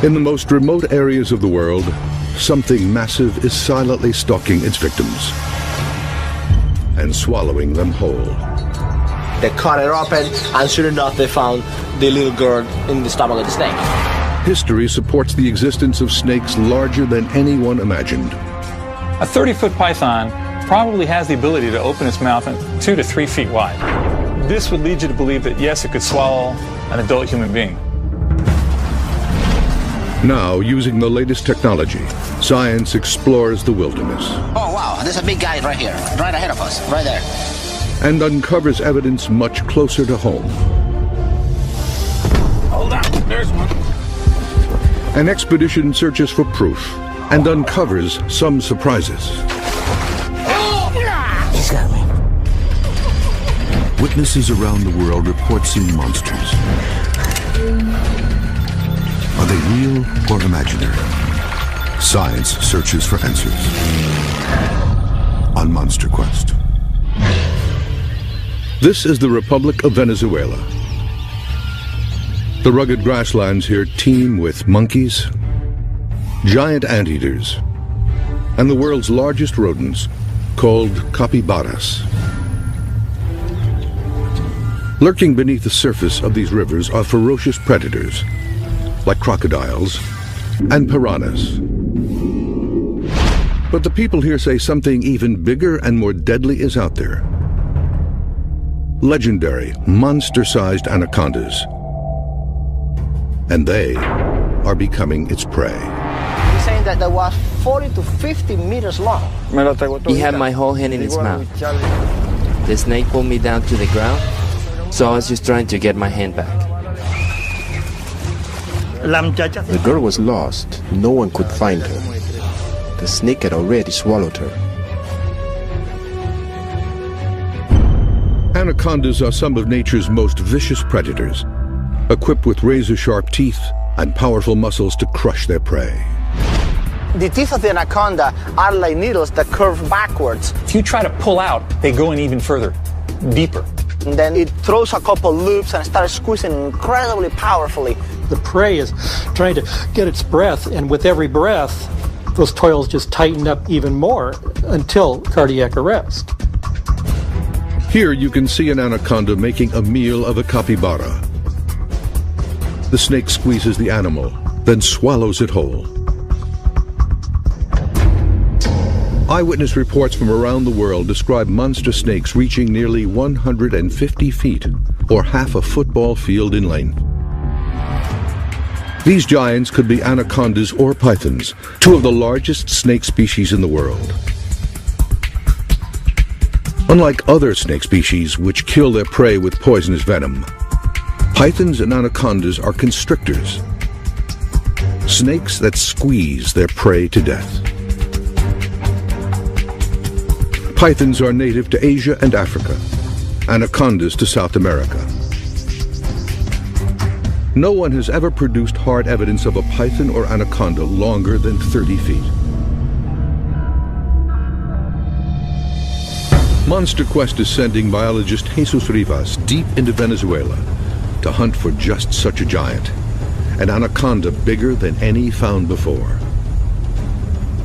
In the most remote areas of the world, something massive is silently stalking its victims and swallowing them whole. They cut it open, and sure enough, they found the little girl in the stomach of the snake. History supports the existence of snakes larger than anyone imagined. A 30-foot python probably has the ability to open its mouth 2 to 3 feet wide. This would lead you to believe that, yes, it could swallow an adult human being. Now, using the latest technology, science explores the wilderness. Oh, wow, there's a big guy right here, right ahead of us, right there. And uncovers evidence much closer to home. Hold on, there's one. An expedition searches for proof and uncovers some surprises. He's got me. Witnesses around the world report seeing monsters. Are they real or imaginary? Science searches for answers on Monster Quest. This is the Republic of Venezuela. The rugged grasslands here teem with monkeys, giant anteaters, and the world's largest rodents, called capybaras. Lurking beneath the surface of these rivers are ferocious predators, like crocodiles and piranhas. But the people here say something even bigger and more deadly is out there. Legendary, monster-sized anacondas. And they are becoming its prey. He's saying that there was 40 to 50 meters long. He had my whole hand in his mouth. The snake pulled me down to the ground, so I was just trying to get my hand back. The girl was lost. No one could find her. The snake had already swallowed her. Anacondas are some of nature's most vicious predators, equipped with razor-sharp teeth and powerful muscles to crush their prey. The teeth of the anaconda are like needles that curve backwards. If you try to pull out, they go in even further, deeper. And then it throws a couple loops and starts squeezing incredibly powerfully. The prey is trying to get its breath, and with every breath, those toils just tighten up even more until cardiac arrest. Here you can see an anaconda making a meal of a capybara. The snake squeezes the animal, then swallows it whole. Eyewitness reports from around the world describe monster snakes reaching nearly 150 feet, or half a football field in length. These giants could be anacondas or pythons, two of the largest snake species in the world. Unlike other snake species which kill their prey with poisonous venom, pythons and anacondas are constrictors, snakes that squeeze their prey to death. Pythons are native to Asia and Africa, anacondas to South America. No one has ever produced hard evidence of a python or anaconda longer than 30 feet. Monster Quest is sending biologist Jesus Rivas deep into Venezuela to hunt for just such a giant, an anaconda bigger than any found before.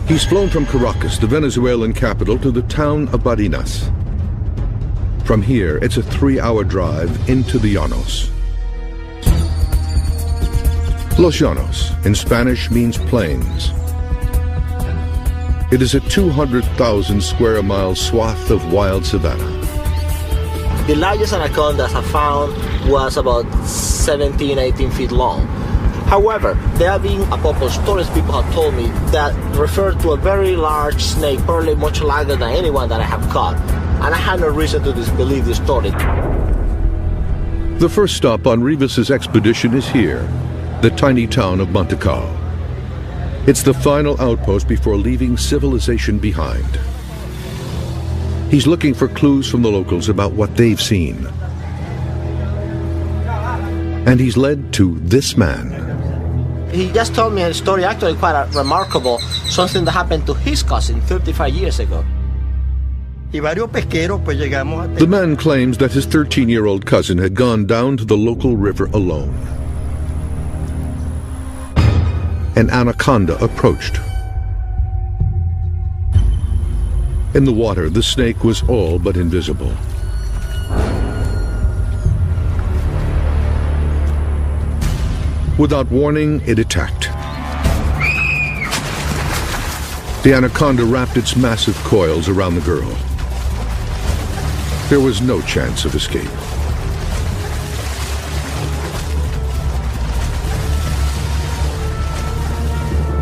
He's flown from Caracas, the Venezuelan capital, to the town of Barinas. From here, it's a 3-hour drive into the Llanos. Los Llanos, in Spanish, means plains. It is a 200,000 square mile swath of wild savanna. The largest anacondas I found was about 17, 18 feet long. However, there have been a couple of stories people have told me that refer to a very large snake, probably much larger than anyone that I have caught. And I had no reason to disbelieve this story. The first stop on Rivas's expedition is here, the tiny town of Montecao. It's the final outpost before leaving civilization behind. He's looking for clues from the locals about what they've seen. And he's led to this man. He just told me a story, actually quite remarkable, something that happened to his cousin 35 years ago. The man claims that his 13-year-old cousin had gone down to the local river alone. an anaconda approached. In the water, the snake was all but invisible. Without warning, it attacked. The anaconda wrapped its massive coils around the girl. There was no chance of escape.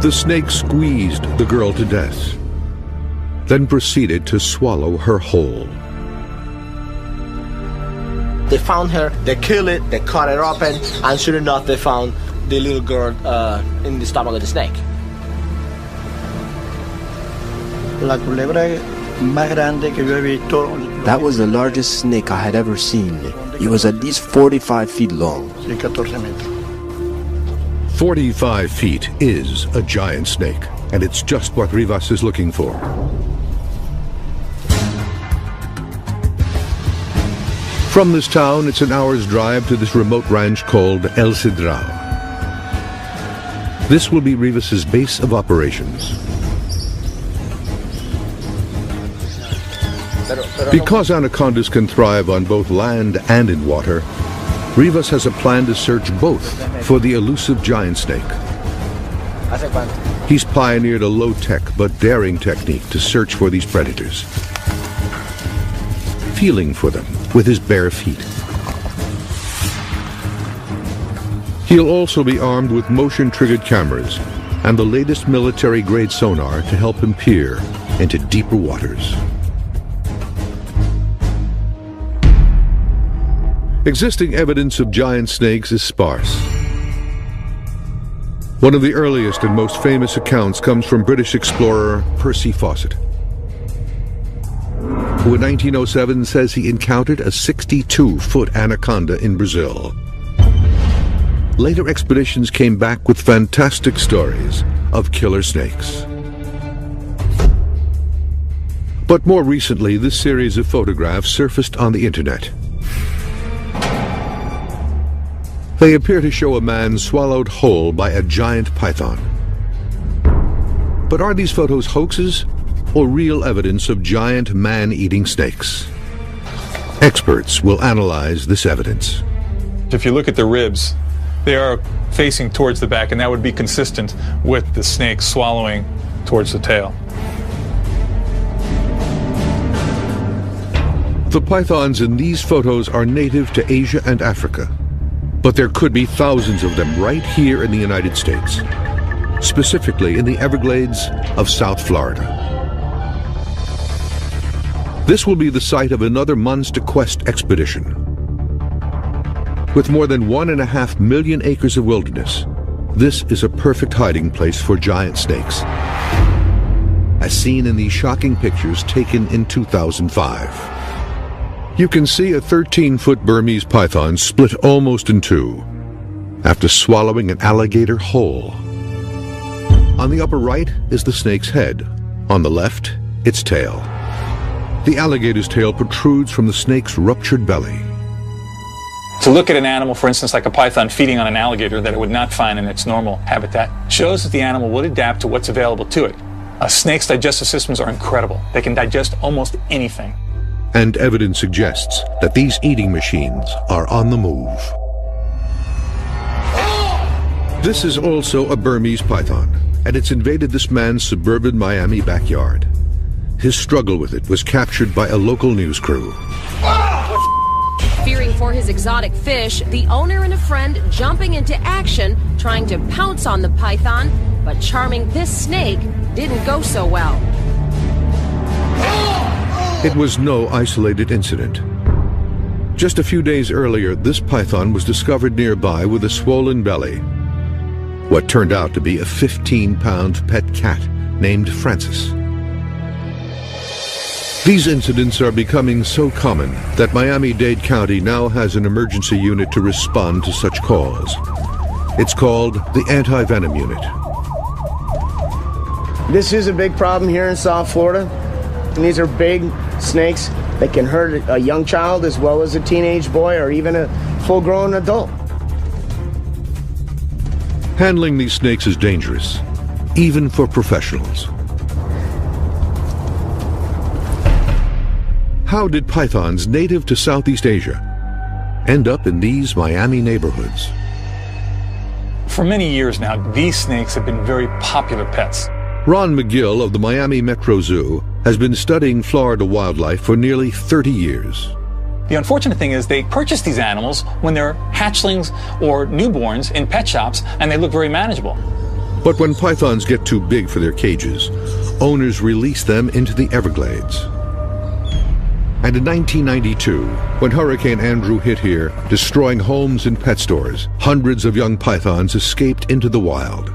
The snake squeezed the girl to death, then proceeded to swallow her whole. They found her, they killed it, they cut it open, and sure enough they found the little girl in the stomach of the snake. That was the largest snake I had ever seen. It was at least 45 feet long. 45 feet is a giant snake, and it's just what Rivas is looking for. From this town, it's an hour's drive to this remote ranch called El Cedral. This will be Rivas's base of operations. Because anacondas can thrive on both land and in water, Rivas has a plan to search both for the elusive giant snake. He's pioneered a low-tech but daring technique to search for these predators, feeling for them with his bare feet. He'll also be armed with motion-triggered cameras and the latest military-grade sonar to help him peer into deeper waters. Existing evidence of giant snakes is sparse. One of the earliest and most famous accounts comes from British explorer Percy Fawcett, who in 1907 says he encountered a 62-foot anaconda in Brazil. Later expeditions came back with fantastic stories of killer snakes. But more recently, this series of photographs surfaced on the internet. They appear to show a man swallowed whole by a giant python. But are these photos hoaxes or real evidence of giant man-eating snakes? Experts will analyze this evidence. If you look at the ribs, they are facing towards the back, and that would be consistent with the snake swallowing towards the tail. The pythons in these photos are native to Asia and Africa, but there could be thousands of them right here in the United States, specifically in the Everglades of South Florida. This will be the site of another monster quest expedition. With more than 1.5 million acres of wilderness, this is a perfect hiding place for giant snakes, as seen in these shocking pictures taken in 2005. You can see a 13-foot Burmese python split almost in two after swallowing an alligator whole. On the upper right is the snake's head. On the left, its tail. The alligator's tail protrudes from the snake's ruptured belly. To look at an animal, for instance, like a python feeding on an alligator that it would not find in its normal habitat, shows that the animal would adapt to what's available to it. A snake's digestive systems are incredible. They can digest almost anything. And evidence suggests that these eating machines are on the move. This is also a Burmese python, and it's invaded this man's suburban Miami backyard. His struggle with it was captured by a local news crew. Fearing for his exotic fish, the owner and a friend jumping into action, trying to pounce on the python, but charming this snake didn't go so well. It was no isolated incident. Just a few days earlier, this python was discovered nearby with a swollen belly. What turned out to be a 15-pound pet cat named Francis. These incidents are becoming so common that Miami-Dade County now has an emergency unit to respond to such calls. It's called the Anti-Venom Unit. This is a big problem here in South Florida. And these are big snakes that can hurt a young child as well as a teenage boy or even a full-grown adult. Handling these snakes is dangerous, even for professionals. How did pythons native to Southeast Asia end up in these Miami neighborhoods? For many years now, these snakes have been very popular pets. Ron McGill of the Miami Metro Zoo has been studying Florida wildlife for nearly 30 years. The unfortunate thing is they purchase these animals when they're hatchlings or newborns in pet shops, and they look very manageable. But when pythons get too big for their cages, owners release them into the Everglades. And in 1992, when Hurricane Andrew hit here, destroying homes and pet stores, hundreds of young pythons escaped into the wild.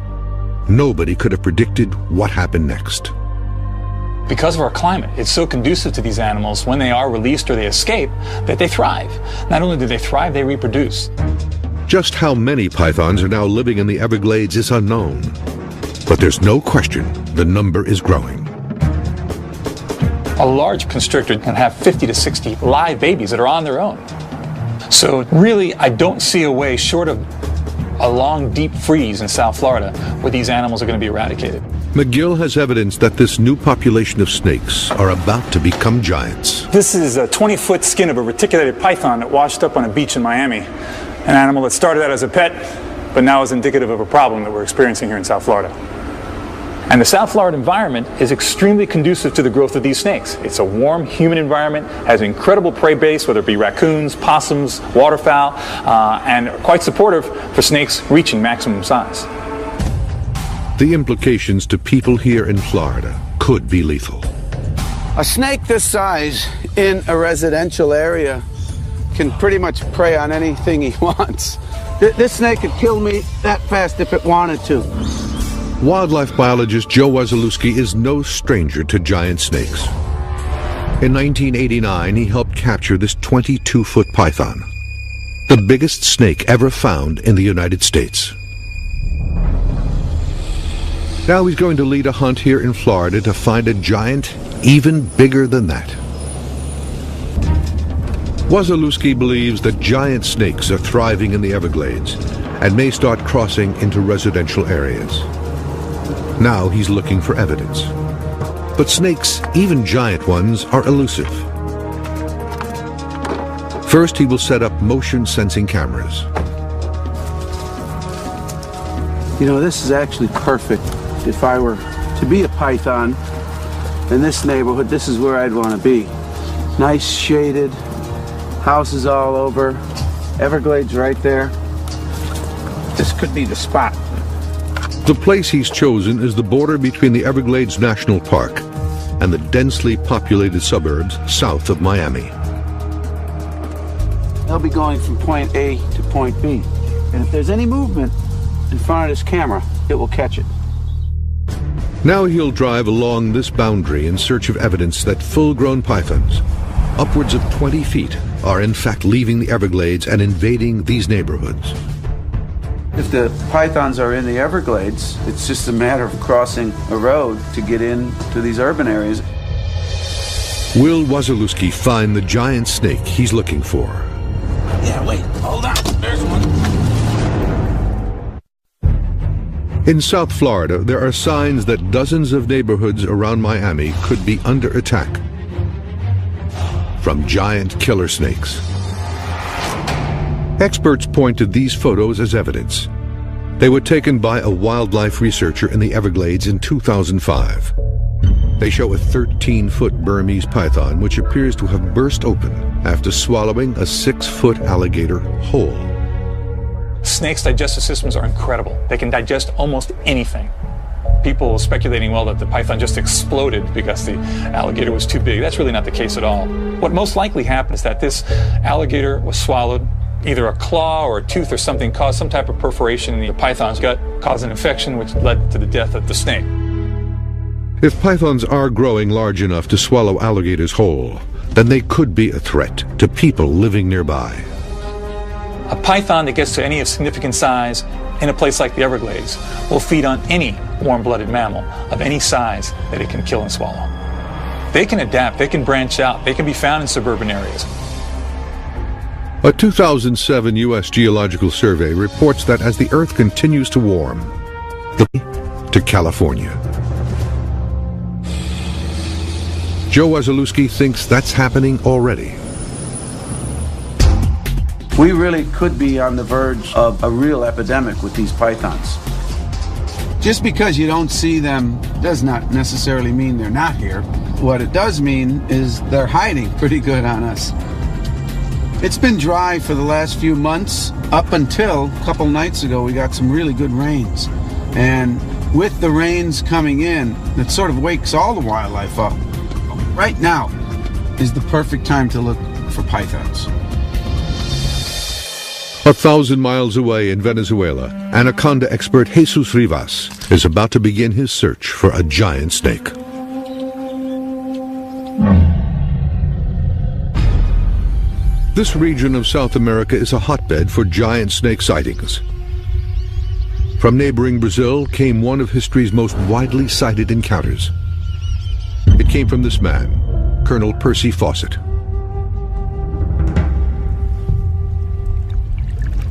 Nobody could have predicted what happened next. Because of our climate, it's so conducive to these animals when they are released or they escape that they thrive. Not only do they thrive, they reproduce. Just how many pythons are now living in the Everglades is unknown. But there's no question the number is growing. A large constrictor can have 50 to 60 live babies that are on their own. So really, I don't see a way short of a long, deep freeze in South Florida where these animals are going to be eradicated. McGill has evidence that this new population of snakes are about to become giants. This is a 20-foot skin of a reticulated python that washed up on a beach in Miami. An animal that started out as a pet, but now is indicative of a problem that we're experiencing here in South Florida. And the South Florida environment is extremely conducive to the growth of these snakes. It's a warm, humid environment, has an incredible prey base, whether it be raccoons, possums, waterfowl, and quite supportive for snakes reaching maximum size. The implications to people here in Florida could be lethal. A snake this size in a residential area can pretty much prey on anything he wants. This snake could kill me that fast if it wanted to. Wildlife biologist Joe Wasilewski is no stranger to giant snakes. In 1989, he helped capture this 22-foot python, the biggest snake ever found in the United States. Now he's going to lead a hunt here in Florida to find a giant even bigger than that. Wasilewski believes that giant snakes are thriving in the Everglades and may start crossing into residential areas. Now he's looking for evidence. But snakes, even giant ones, are elusive. First, he will set up motion-sensing cameras. You know, this is actually perfect. If I were to be a python in this neighborhood, this is where I'd want to be. Nice shaded, houses all over, Everglades right there. This could be the spot. The place he's chosen is the border between the Everglades National Park and the densely populated suburbs south of Miami. They'll be going from point A to point B. And if there's any movement in front of this camera, it will catch it. Now he'll drive along this boundary in search of evidence that full-grown pythons, upwards of 20 feet, are in fact leaving the Everglades and invading these neighborhoods. If the pythons are in the Everglades, it's just a matter of crossing a road to get into these urban areas. Will Wasilewski find the giant snake he's looking for? Yeah, wait, hold on, there's one. In South Florida, there are signs that dozens of neighborhoods around Miami could be under attack from giant killer snakes. Experts point to these photos as evidence. They were taken by a wildlife researcher in the Everglades in 2005. They show a 13-foot Burmese python which appears to have burst open after swallowing a 6-foot alligator whole. Snakes' digestive systems are incredible. They can digest almost anything. People speculating, well, that the python just exploded because the alligator was too big. That's really not the case at all. What most likely happened is that this alligator was swallowed. Either a claw or a tooth or something caused some type of perforation in the python's gut, caused an infection which led to the death of the snake. If pythons are growing large enough to swallow alligators whole, then they could be a threat to people living nearby. A python that gets to any of significant size in a place like the Everglades will feed on any warm-blooded mammal of any size that it can kill and swallow. They can adapt, they can branch out, they can be found in suburban areas. A 2007 U.S. Geological Survey reports that as the Earth continues to warm, to California. Joe Wasilewski thinks that's happening already. We really could be on the verge of a real epidemic with these pythons. Just because you don't see them does not necessarily mean they're not here. What it does mean is they're hiding pretty good on us. It's been dry for the last few months, up until a couple nights ago we got some really good rains. And with the rains coming in, it sort of wakes all the wildlife up. Right now is the perfect time to look for pythons. 1,000 miles away in Venezuela, anaconda expert Jesus Rivas is about to begin his search for a giant snake. This region of South America is a hotbed for giant snake sightings. From neighboring Brazil came one of history's most widely cited encounters. It came from this man, Colonel Percy Fawcett.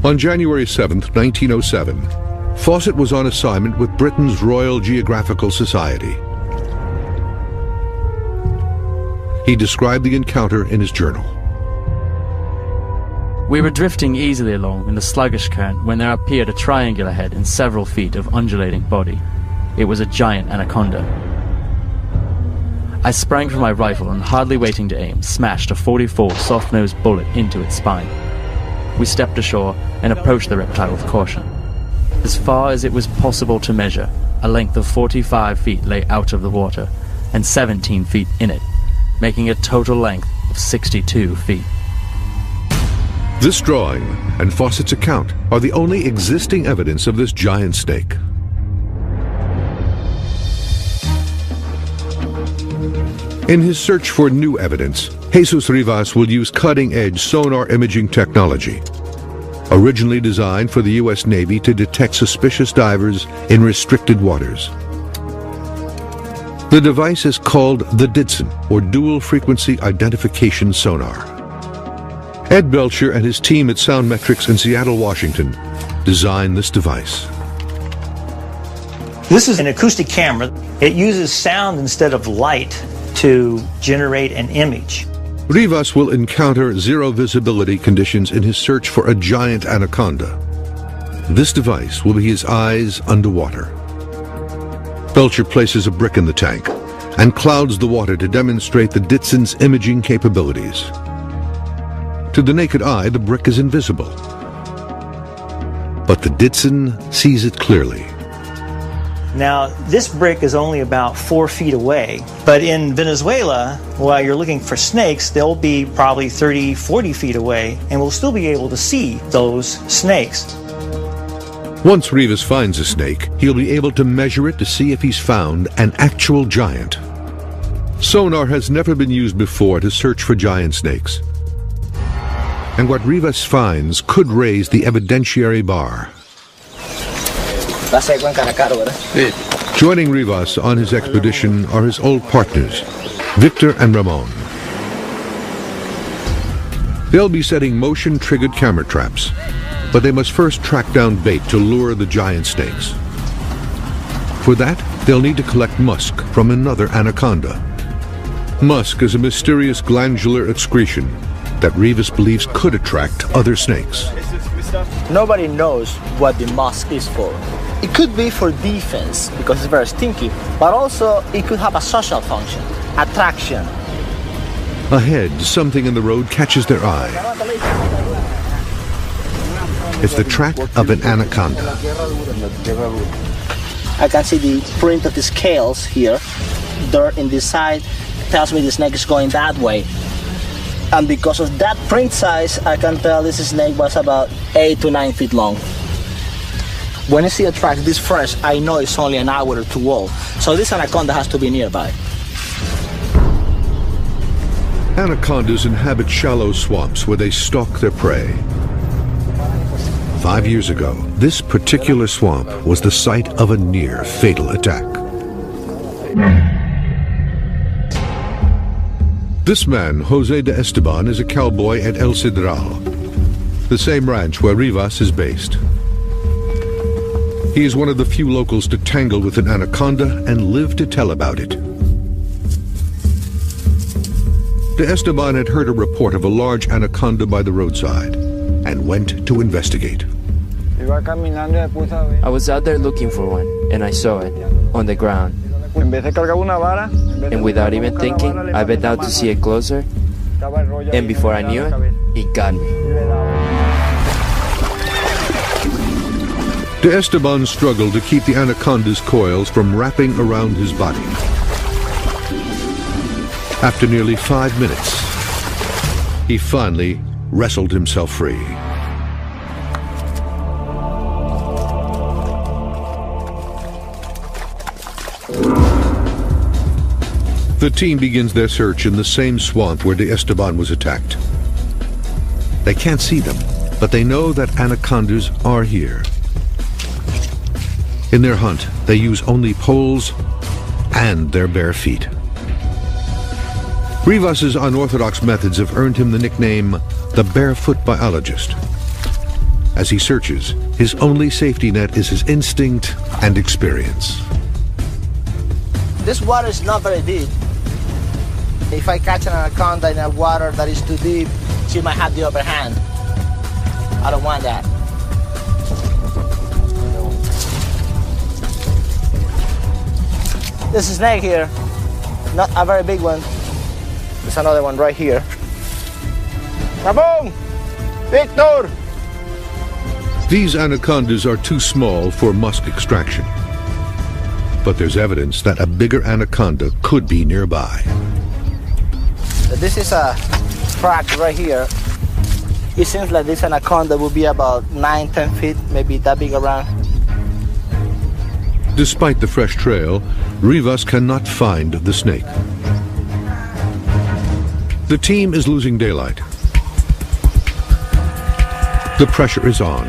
On January 7, 1907, Fawcett was on assignment with Britain's Royal Geographical Society. He described the encounter in his journal. We were drifting easily along in the sluggish current when there appeared a triangular head and several feet of undulating body. It was a giant anaconda. I sprang from my rifle and, hardly waiting to aim, smashed a .44 soft-nosed bullet into its spine. We stepped ashore and approached the reptile with caution. As far as it was possible to measure, a length of 45 feet lay out of the water, and 17 feet in it, making a total length of 62 feet. This drawing and Fawcett's account are the only existing evidence of this giant snake. In his search for new evidence, Jesus Rivas will use cutting-edge sonar imaging technology, originally designed for the U.S. Navy to detect suspicious divers in restricted waters. The device is called the DIDSON, or Dual Frequency Identification Sonar. Ed Belcher and his team at Soundmetrics in Seattle, Washington, designed this device. This is an acoustic camera. It uses sound instead of light to generate an image. Rivas will encounter zero visibility conditions in his search for a giant anaconda. This device will be his eyes underwater. Belcher places a brick in the tank and clouds the water to demonstrate the DIDSON's imaging capabilities. To the naked eye, the brick is invisible, but the DIDSON sees it clearly. Now, this brick is only about 4 feet away, but in Venezuela, while you're looking for snakes, they'll be probably 30, 40 feet away, and we'll still be able to see those snakes. Once Rivas finds a snake, he'll be able to measure it to see if he's found an actual giant. Sonar has never been used before to search for giant snakes, and what Rivas finds could raise the evidentiary bar. Joining Rivas on his expedition are his old partners, Victor and Ramon. They'll be setting motion-triggered camera traps, but they must first track down bait to lure the giant snakes. For that, they'll need to collect musk from another anaconda. Musk is a mysterious glandular excretion that Rivas believes could attract other snakes. Nobody knows what the musk is for. It could be for defense because it's very stinky, but also it could have a social function, attraction. Ahead, something in the road catches their eye. It's the track of an anaconda. I can see the print of the scales here. Dirt in this side tells me the snake is going that way. And because of that print size, I can tell this snake was about 8 to 9 feet long. When I see a track this fresh, I know it's only an hour or two old. So this anaconda has to be nearby. Anacondas inhabit shallow swamps where they stalk their prey. 5 years ago, this particular swamp was the site of a near fatal attack. This man, Jose de Esteban, is a cowboy at El Cedral. the same ranch where Rivas is based. He is one of the few locals to tangle with an anaconda and live to tell about it. De Esteban had heard a report of a large anaconda by the roadside and went to investigate. I was out there looking for one, and I saw it on the ground. And without even thinking, I bent out to see it closer, and before I knew it, it got me. De Esteban struggled to keep the anaconda's coils from wrapping around his body. After nearly 5 minutes, he finally wrestled himself free. The team begins their search in the same swamp where De Esteban was attacked. They can't see them, but they know that anacondas are here. In their hunt, they use only poles and their bare feet. Rivas's unorthodox methods have earned him the nickname the Barefoot Biologist. As he searches, his only safety net is his instinct and experience. This water is not very deep. If I catch an anaconda in a water that is too deep, she might have the upper hand. I don't want that. This is a snake here, not a very big one. There's another one right here. Rabong! Victor! These anacondas are too small for musk extraction. But there's evidence that a bigger anaconda could be nearby. This is a crack right here. It seems like this anaconda will be about 9-10 feet, maybe that big around. Despite the fresh trail, Rivas cannot find the snake. The team is losing daylight. The pressure is on.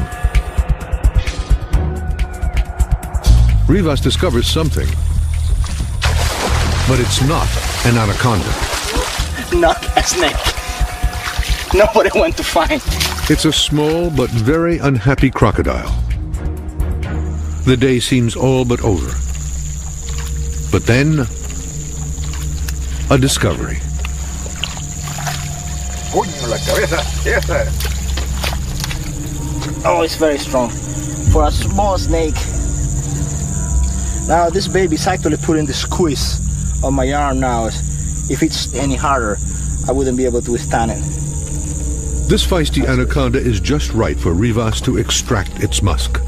Rivas discovers something, but it's not an anaconda. Not a snake. Not what I want to find. It's a small but very unhappy crocodile. The day seems all but over. But then, a discovery. Oh, it's very strong. For a small snake. Now this baby's actually putting the squeeze on my arm now. If it's any harder, I wouldn't be able to withstand it. This feisty anaconda is just right for Rivas to extract its musk.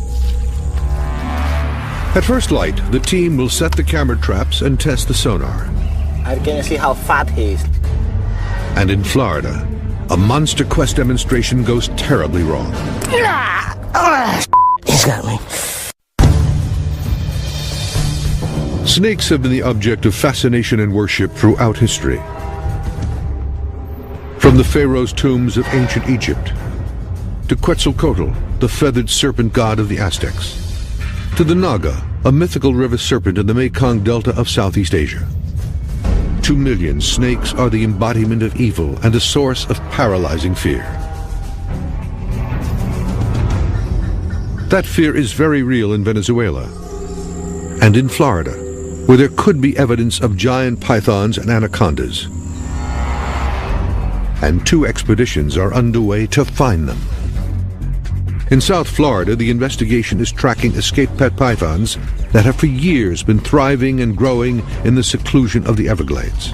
At first light, the team will set the camera traps and test the sonar. I can see how fat he is. And in Florida, a monster quest demonstration goes terribly wrong. He's got me. Snakes have been the object of fascination and worship throughout history. From the pharaoh's tombs of ancient Egypt, to Quetzalcoatl, the feathered serpent god of the Aztecs, to the Naga, a mythical river serpent in the Mekong Delta of Southeast Asia. To millions, snakes are the embodiment of evil and a source of paralyzing fear. That fear is very real in Venezuela and in Florida, where there could be evidence of giant pythons and anacondas. And 2 expeditions are underway to find them. In South Florida, the investigation is tracking escaped pet pythons that have for years been thriving and growing in the seclusion of the Everglades.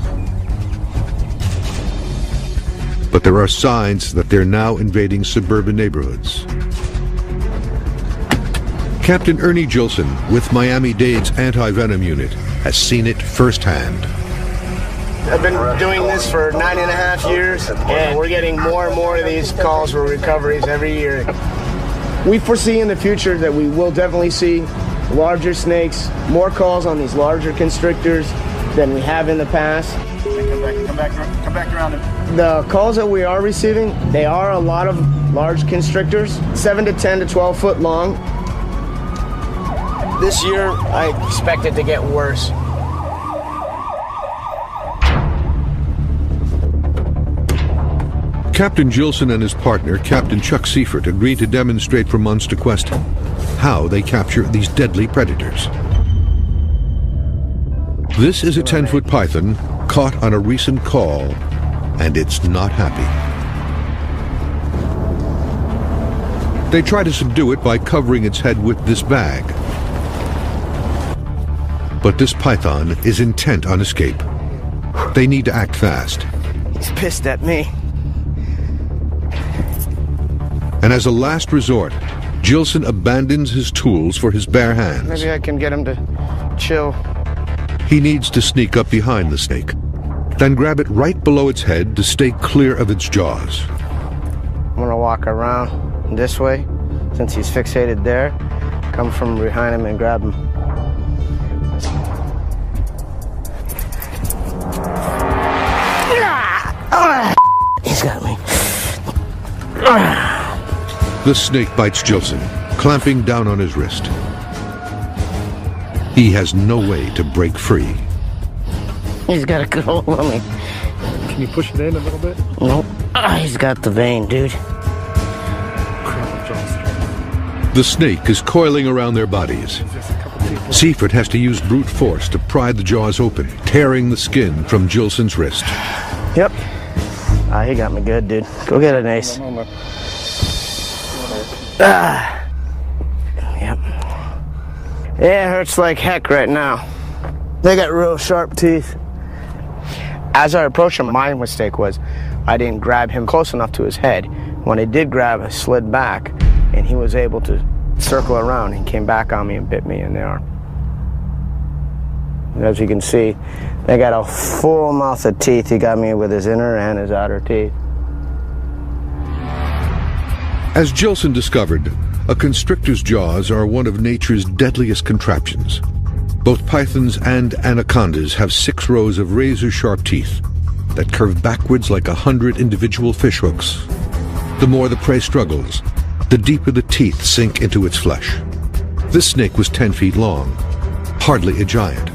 But there are signs that they're now invading suburban neighborhoods. Captain Ernie Gilson with Miami-Dade's anti-venom unit has seen it firsthand. I've been doing this for 9.5 years, and we're getting more and more of these calls for recoveries every year. We foresee in the future that we will definitely see larger snakes, more calls on these larger constrictors than we have in the past. Come back around. The calls that we are receiving, they are a lot of large constrictors, 7 to 10 to 12 foot long. This year, I expect it to get worse. Captain Gilson and his partner, Captain Chuck Seifert, agreed to demonstrate for months to Quest how they capture these deadly predators. This is a 10-foot python caught on a recent call, and it's not happy. They try to subdue it by covering its head with this bag. But this python is intent on escape. They need to act fast. He's pissed at me. And as a last resort, Gilson abandons his tools for his bare hands. Maybe I can get him to chill. He needs to sneak up behind the snake, then grab it right below its head to stay clear of its jaws. I'm gonna walk around this way, since he's fixated there. Come from behind him and grab him. He's got me. The snake bites Gilson, clamping down on his wrist. He has no way to break free. He's got a good hold on me. Can you push it in a little bit? Nope. He's got the vein, dude. The snake is coiling around their bodies. Seifert has to use brute force to pry the jaws open, tearing the skin from Gilson's wrist. Yep. He got me good, dude. Go get an ace. Yep. Yeah, it hurts like heck right now. They got real sharp teeth. As I approached him, my mistake was I didn't grab him close enough to his head. When I did grab, I slid back, and he was able to circle around. He came back on me and bit me in the arm. And as you can see, they got a full mouth of teeth. He got me with his inner and his outer teeth. As Gilson discovered, a constrictor's jaws are one of nature's deadliest contraptions. Both pythons and anacondas have 6 rows of razor-sharp teeth that curve backwards like 100 individual fishhooks. The more the prey struggles, the deeper the teeth sink into its flesh. This snake was 10 feet long, hardly a giant.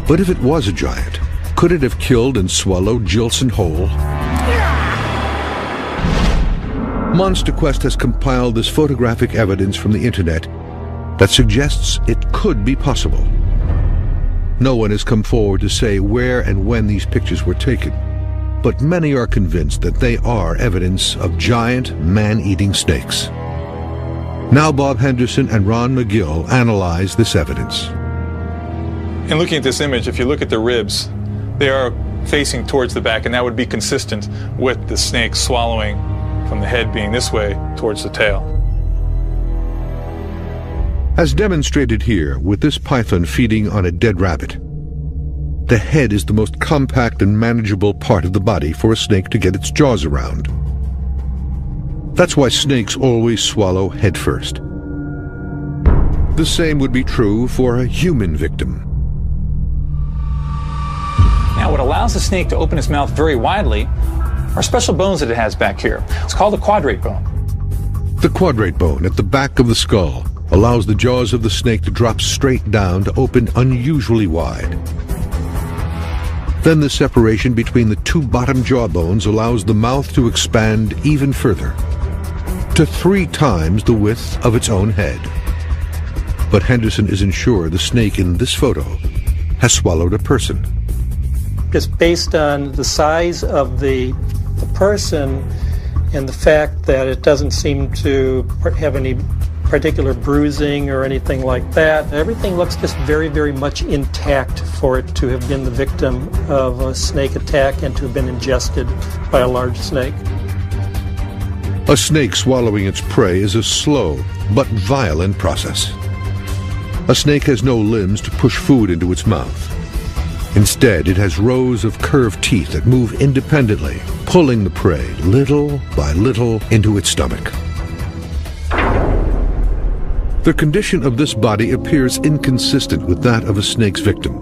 But if it was a giant, could it have killed and swallowed Gilson whole? Monster Quest has compiled this photographic evidence from the internet that suggests it could be possible. No one has come forward to say where and when these pictures were taken, but many are convinced that they are evidence of giant man-eating snakes. Now Bob Henderson and Ron McGill analyze this evidence. In looking at this image, if you look at the ribs, they are facing towards the back, and that would be consistent with the snake swallowing from the head being this way towards the tail. As demonstrated here with this python feeding on a dead rabbit, the head is the most compact and manageable part of the body for a snake to get its jaws around. That's why snakes always swallow head first. The same would be true for a human victim. Now, what allows the snake to open its mouth very widely are special bones that it has back here. It's called the quadrate bone. The quadrate bone at the back of the skull allows the jaws of the snake to drop straight down to open unusually wide. Then the separation between the 2 bottom jaw bones allows the mouth to expand even further, to 3 times the width of its own head. But Henderson isn't sure the snake in this photo has swallowed a person. Just based on the size of the person and the fact that it doesn't seem to have any particular bruising or anything like that, everything looks just very, very much intact for it to have been the victim of a snake attack and to have been ingested by a large snake. A snake swallowing its prey is a slow but violent process. A snake has no limbs to push food into its mouth. Instead, it has rows of curved teeth that move independently, pulling the prey little by little into its stomach. The condition of this body appears inconsistent with that of a snake's victim.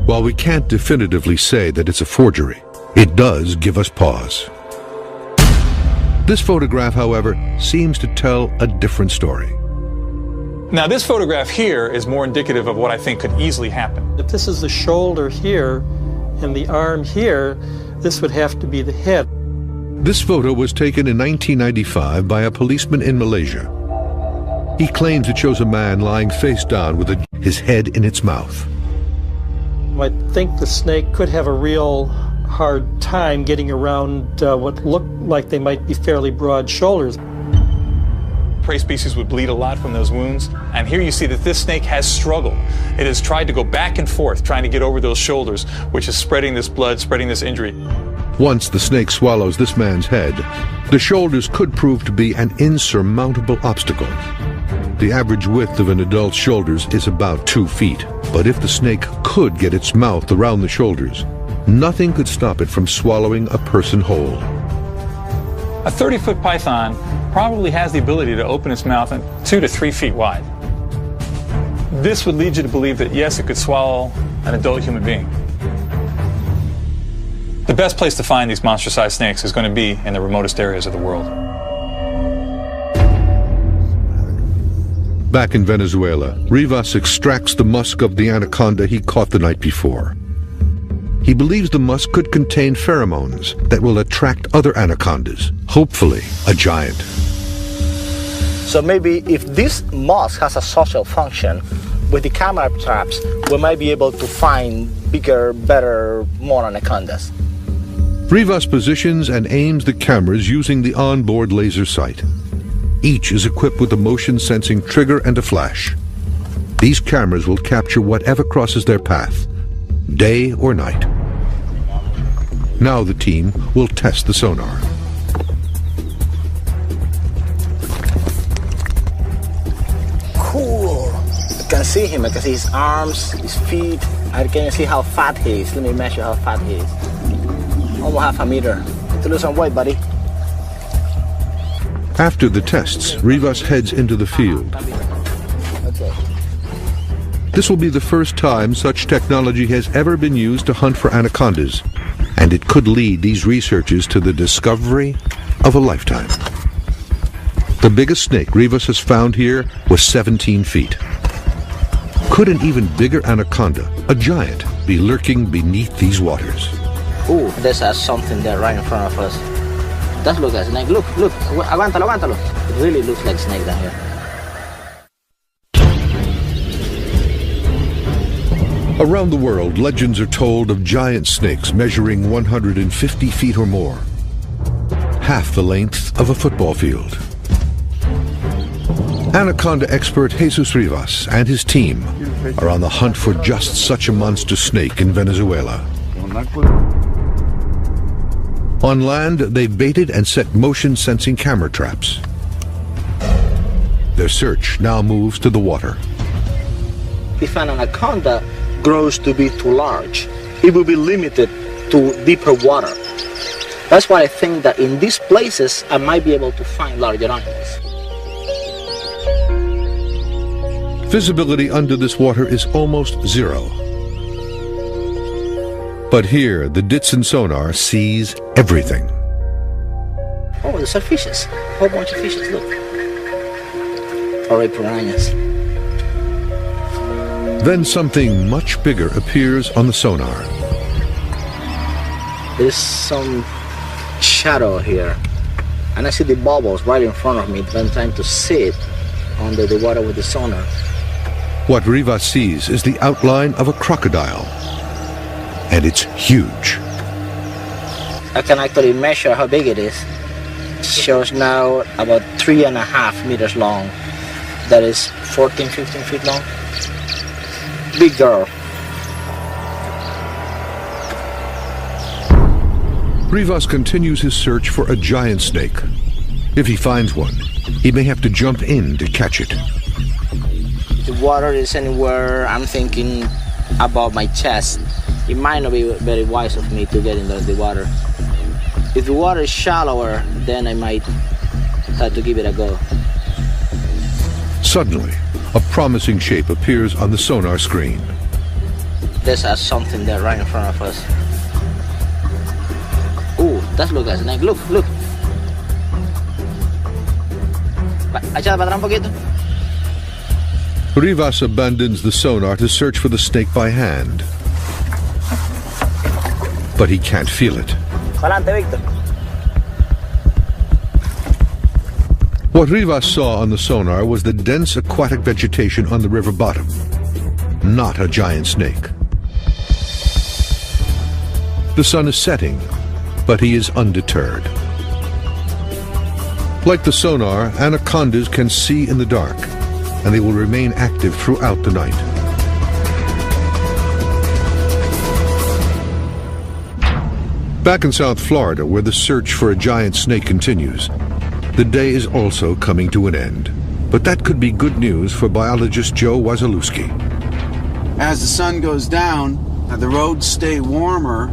While we can't definitively say that it's a forgery, it does give us pause. This photograph, however, seems to tell a different story. Now, this photograph here is more indicative of what I think could easily happen. If this is the shoulder here and the arm here, this would have to be the head. This photo was taken in 1995 by a policeman in Malaysia. He claims it shows a man lying face down with his head in its mouth. I think the snake could have a real hard time getting around what looked like they might be fairly broad shoulders. Prey species would bleed a lot from those wounds, and here you see that this snake has struggled. It has tried to go back and forth, trying to get over those shoulders, which is spreading this blood, spreading this injury. Once the snake swallows this man's head, the shoulders could prove to be an insurmountable obstacle. The average width of an adult's shoulders is about 2 feet, but if the snake could get its mouth around the shoulders, nothing could stop it from swallowing a person whole. A 30-foot python probably has the ability to open its mouth 2 to 3 feet wide. This would lead you to believe that, yes, it could swallow an adult human being. The best place to find these monster-sized snakes is going to be in the remotest areas of the world. Back in Venezuela, Rivas extracts the musk of the anaconda he caught the night before. He believes the musk could contain pheromones that will attract other anacondas, hopefully a giant. So maybe if this musk has a social function, with the camera traps, we might be able to find bigger, better, more anacondas. Rivas positions and aims the cameras using the onboard laser sight. Each is equipped with a motion-sensing trigger and a flash. These cameras will capture whatever crosses their path, day or night. Now the team will test the sonar. Cool. I can see him. I can see his arms, his feet. I can see how fat he is. Let me measure how fat he is. Almost half a meter. Need to lose some weight, buddy. After the tests, Rivas heads into the field. Okay. This will be the first time such technology has ever been used to hunt for anacondas, and it could lead these researchers to the discovery of a lifetime. The biggest snake Rivas has found here was 17 feet. Could an even bigger anaconda, a giant, be lurking beneath these waters? Ooh, there's something there right in front of us. That looks like a snake. Look, look. Aguántalo, aguántalo. It really looks like a snake down here. Around the world, legends are told of giant snakes measuring 150 feet or more, half the length of a football field. Anaconda expert Jesus Rivas and his team are on the hunt for just such a monster snake in Venezuela. On land, they baited and set motion-sensing camera traps. Their search now moves to the water. If an anaconda grows to be too large, it will be limited to deeper water. That's why I think that in these places, I might be able to find larger animals. Visibility under this water is almost zero. But here, the Ditson sonar sees everything. Oh, there's some fishes. A whole bunch of fishes, look. Or piranhas. Then something much bigger appears on the sonar. There's some shadow here. And I see the bubbles right in front of me, but I'm trying to see it under the water with the sonar. What Rivas sees is the outline of a crocodile. And it's huge. I can actually measure how big it is. It shows now about 3.5 meters long. That is 14, 15 feet long. Big girl. Rivas continues his search for a giant snake. If he finds one, he may have to jump in to catch it. The water is anywhere, I'm thinking, above my chest. It might not be very wise of me to get into the water. If the water is shallower, then I might have to give it a go. Suddenly, a promising shape appears on the sonar screen. There's something there right in front of us. Ooh, that looks like a snake. Look, look. Échale para atrás un poquito. Rivas abandons the sonar to search for the snake by hand. But he can't feel it. Adelante, Víctor. What Rivas saw on the sonar was the dense aquatic vegetation on the river bottom, not a giant snake. The sun is setting, but he is undeterred. Like the sonar, anacondas can see in the dark, and they will remain active throughout the night. Back in South Florida, where the search for a giant snake continues, the day is also coming to an end. But that could be good news for biologist Joe Wasilewski. As the sun goes down, the roads stay warmer,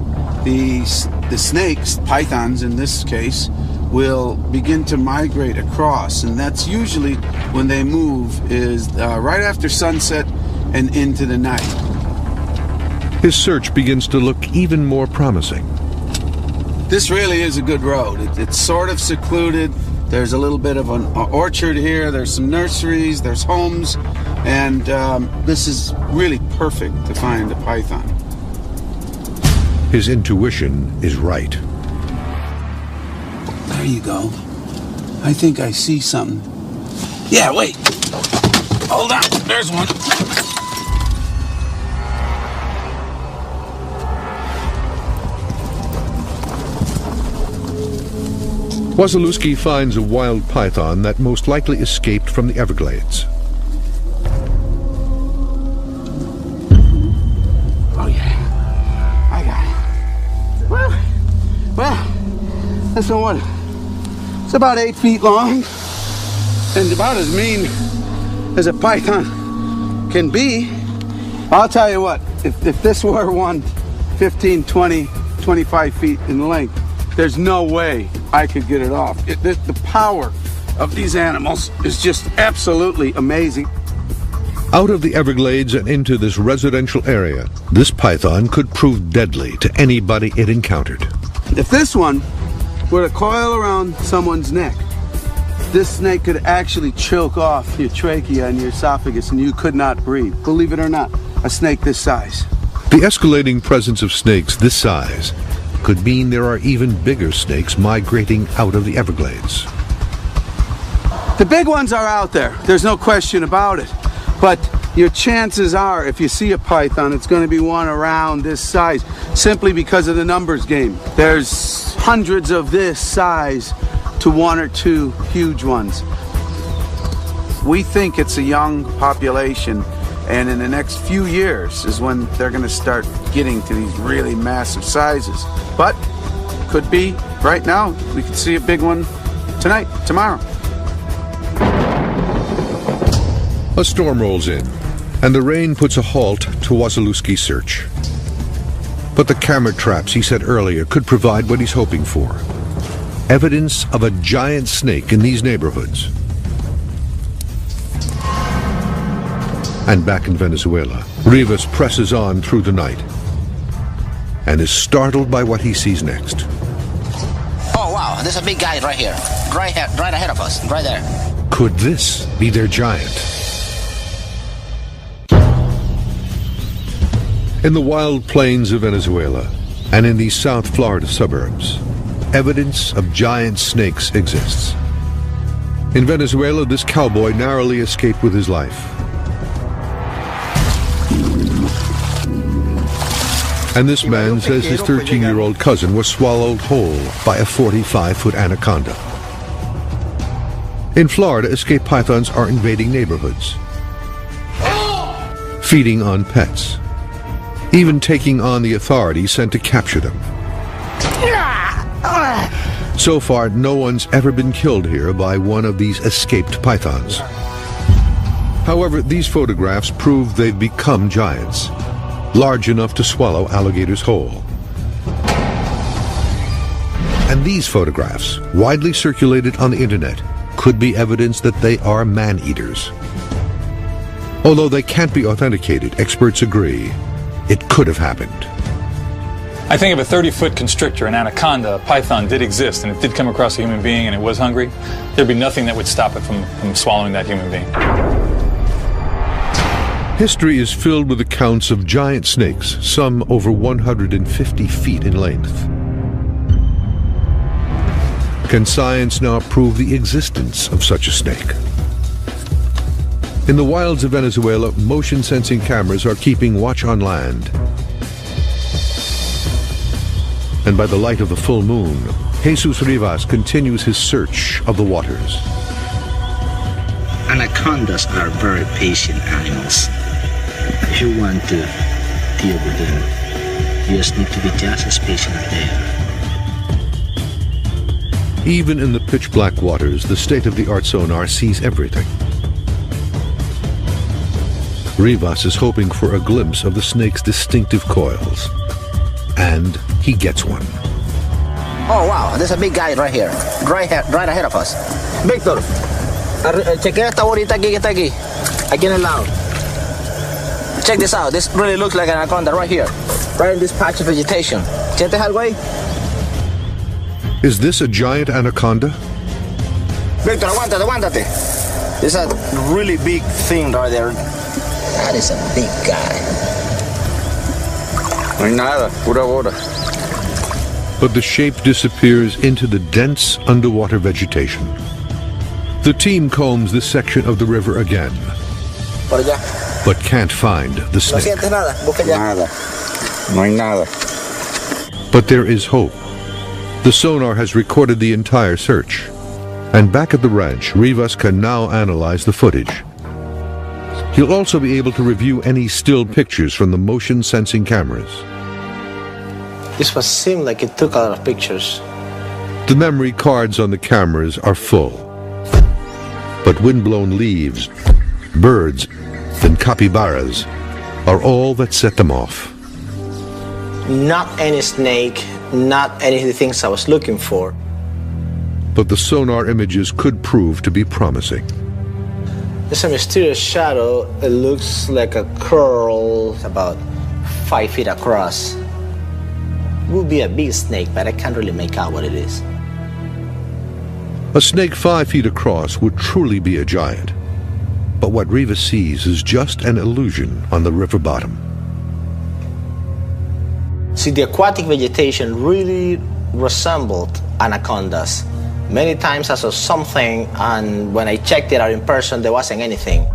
the snakes, pythons in this case, will begin to migrate across, and that's usually when they move is right after sunset and into the night. His search begins to look even more promising. This really is a good road. It's sort of secluded. There's a little bit of an orchard here. There's some nurseries, there's homes, and this is really perfect to find a python. His intuition is right. There you go. I think I see something. Yeah, wait. Hold on. There's one. Wasilewski finds a wild python that most likely escaped from the Everglades. Oh yeah, I got it. Well, that's no one. It's about 8 feet long and about as mean as a python can be. I'll tell you what, if this were one 15, 20, 25 feet in length, there's no way I could get it off. The power of these animals is just absolutely amazing. Out of the Everglades and into this residential area, this python could prove deadly to anybody it encountered. If this one were to coil around someone's neck, this snake could actually choke off your trachea and your esophagus and you could not breathe. Believe it or not, a snake this size. The escalating presence of snakes this size could mean there are even bigger snakes migrating out of the Everglades. The big ones are out there, there's no question about it. But your chances are, if you see a python, it's going to be one around this size, simply because of the numbers game. There's hundreds of this size to one or two huge ones. We think it's a young population, and in the next few years is when they're going to start getting to these really massive sizes. But could be right now. We could see a big one tonight, tomorrow. A storm rolls in, and the rain puts a halt to Wasilewski's search. But the camera traps he set earlier could provide what he's hoping for: evidence of a giant snake in these neighborhoods. And back in Venezuela, Rivas presses on through the night and is startled by what he sees next. Oh wow, there's a big guy right here. Right ahead of us, right there. Could this be their giant? In the wild plains of Venezuela and in these South Florida suburbs, evidence of giant snakes exists. In Venezuela, this cowboy narrowly escaped with his life. And this man says his 13-year-old cousin was swallowed whole by a 45-foot anaconda. In Florida, escaped pythons are invading neighborhoods, feeding on pets, even taking on the authorities sent to capture them. So far, no one's ever been killed here by one of these escaped pythons. However, these photographs prove they've become giants, large enough to swallow alligators whole. And these photographs, widely circulated on the internet, could be evidence that they are man-eaters. Although they can't be authenticated, experts agree it could have happened. I think if a 30-foot constrictor, an anaconda, a python did exist, and it did come across a human being and it was hungry, there'd be nothing that would stop it from swallowing that human being. History is filled with accounts of giant snakes, some over 150 feet in length. Can science now prove the existence of such a snake? In the wilds of Venezuela, motion-sensing cameras are keeping watch on land. And by the light of the full moon, Jesus Rivas continues his search of the waters. Anacondas are very patient animals. If you want to deal with them, you just need to be just as patient as they are. Even in the pitch-black waters, the state-of-the-art sonar sees everything. Rivas is hoping for a glimpse of the snake's distinctive coils. And he gets one. Oh wow, there's a big guy right here. Right ahead of us. Víctor, chequea esta bolita aquí que está aquí. Aquí en el lado. Check this out. This really looks like an anaconda right here. Right in this patch of vegetation. ¿Sientes algo ahí? Is this a giant anaconda? Víctor, aguántate. There's a really big thing right there. That is a big guy. No hay nada, pura bola. But the shape disappears into the dense underwater vegetation. The team combs this section of the river again, Por allá. but can't find the No snake. sientes nada, busca allá. Nada. No hay nada. But there is hope. The sonar has recorded the entire search. And back at the ranch, Rivas can now analyze the footage. He'll also be able to review any still pictures from the motion-sensing cameras. This was seemed like it took a lot of pictures. The memory cards on the cameras are full. But windblown leaves, birds, and capybaras are all that set them off. Not any snake, not any of the things I was looking for. But the sonar images could prove to be promising. There's a mysterious shadow. It looks like a curl about 5 feet across. It would be a big snake, but I can't really make out what it is. A snake 5 feet across would truly be a giant. But what Rivas sees is just an illusion on the river bottom. See, the aquatic vegetation really resembled anacondas. Many times I saw something, and when I checked it out in person, there wasn't anything.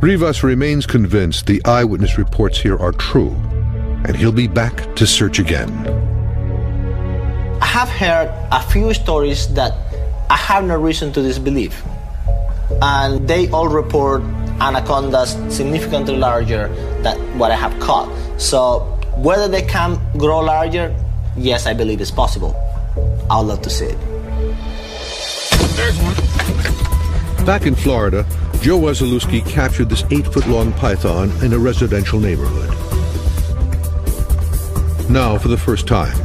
Rivas remains convinced the eyewitness reports here are true, and he'll be back to search again. I have heard a few stories that I have no reason to disbelieve, and they all report anacondas significantly larger than what I have caught. So whether they can grow larger, yes, I believe it's possible. I'd love to see it. Back in Florida, Joe Wasilewski captured this 8-foot-long python in a residential neighborhood. Now, for the first time,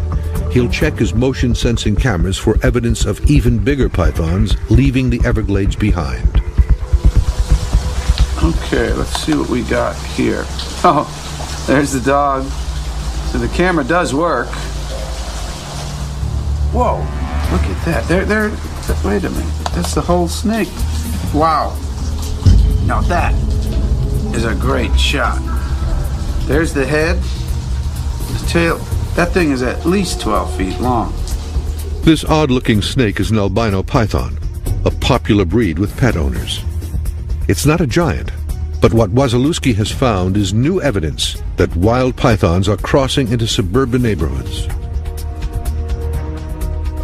he'll check his motion-sensing cameras for evidence of even bigger pythons leaving the Everglades behind. Okay, let's see what we got here. Oh, there's the dog. So the camera does work. Whoa, look at that. Wait a minute. That's the whole snake. Wow. Now that is a great shot. There's the head, the tail. That thing is at least 12 feet long. This odd-looking snake is an albino python, a popular breed with pet owners. It's not a giant, but what Wasilewski has found is new evidence that wild pythons are crossing into suburban neighborhoods.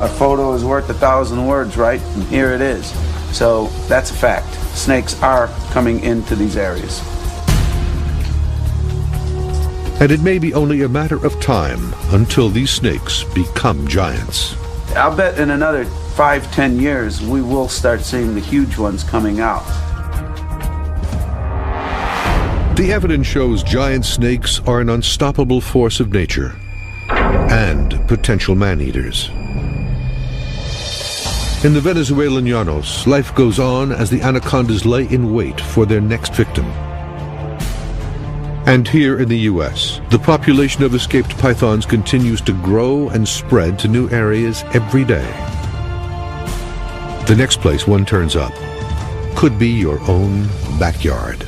A photo is worth 1,000 words, right? And here it is. So that's a fact. Snakes are coming into these areas. And it may be only a matter of time until these snakes become giants. I'll bet in another 5-10 years we will start seeing the huge ones coming out. The evidence shows giant snakes are an unstoppable force of nature and potential man-eaters. In the Venezuelan llanos, life goes on as the anacondas lay in wait for their next victim. And here in the U.S., the population of escaped pythons continues to grow and spread to new areas every day. The next place one turns up could be your own backyard.